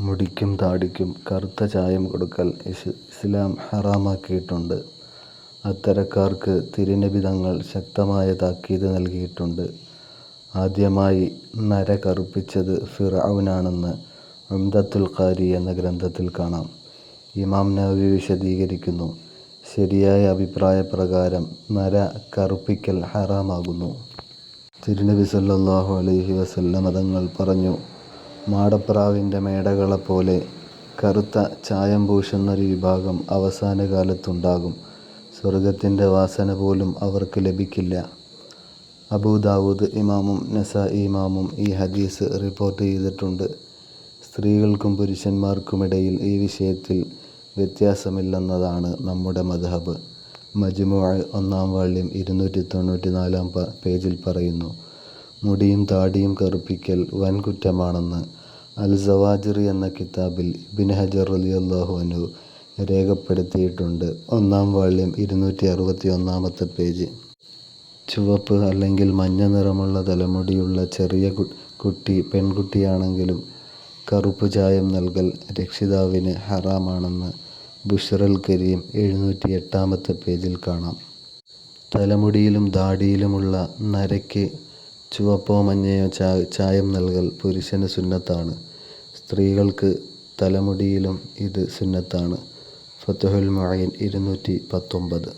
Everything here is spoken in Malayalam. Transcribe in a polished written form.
മുടിക്കും താടിക്കും കറുത്ത ചായം കൊടുക്കൽ ഇസ്ലാം ഹറാമാക്കിയിട്ടുണ്ട്. അത്തരക്കാർക്ക് തിരുനബി തങ്ങൾ ശക്തമായ താക്കീത് നൽകിയിട്ടുണ്ട്. ആദ്യമായി നര കറുപ്പിച്ചത് ഫിർഔനാണെന്ന് ഉംദത്തുൽ ഖാരി എന്ന ഗ്രന്ഥത്തിൽ കാണാം. ഇമാം നവവി വിശദീകരിക്കുന്നു, ശരിയായ അഭിപ്രായപ്രകാരം നര കറുപ്പിക്കൽ ഹറാമാകുന്നു. തിരുനബി സല്ലല്ലാഹു അലൈഹി വസല്ലമ തങ്ങൾ പറഞ്ഞു, മാടപ്രാവിൻ്റെ മേടകളെപ്പോലെ കറുത്ത ചായം പൂശുന്നൊരു വിഭാഗം അവസാന കാലത്തുണ്ടാകും. സ്വർഗത്തിൻ്റെ വാസന പോലും അവർക്ക് ലഭിക്കില്ല. അബൂദാവൂദ് ഇമാമും നസാഇ ഇമാമും ഈ ഹദീസ് റിപ്പോർട്ട് ചെയ്തിട്ടുണ്ട്. സ്ത്രീകൾക്കും പുരുഷന്മാർക്കുമിടയിൽ ഈ വിഷയത്തിൽ വ്യത്യാസമില്ലെന്നതാണ് നമ്മുടെ മദ്ഹബ്. മജ്മൂഅ് 1-ാം വാള്യം 294-ാം പേജിൽ പറയുന്നു. മുടിയും താടിയും കറുപ്പിക്കൽ വൻകുറ്റമാണെന്ന് അൽ-സവാജിർ എന്ന കിതാബിൽ ഇബ്നു ഹജർ റളിയല്ലാഹു അൻഹു രേഖപ്പെടുത്തിയിട്ടുണ്ട്. 1-ാം വാള്യം 261-ാമത്തെ പേജ്. ചുവപ്പ് അല്ലെങ്കിൽ മഞ്ഞ നിറമുള്ള തലമുടിയുള്ള ചെറിയ കുട്ടി പെൺകുട്ടിയാണെങ്കിലും കറുപ്പ് ചായം നൽകൽ രക്ഷിതാവിന് ഹറാമാണെന്ന് ബുശ്റൽ കരീം 708-ാമത്തെ പേജിൽ കാണാം. തലമുടിയിലും താടിയിലുമുള്ള നരയ്ക്ക് ചുവപ്പോ മഞ്ഞയോ ചായം നൽകൽ പുരുഷന് സുന്നത്താണ്. സ്ത്രീകൾക്ക് തലമുടിയിലും ഇത് സുന്നത്താണ്. ഫത്ഹുൽ മുഈൻ 219.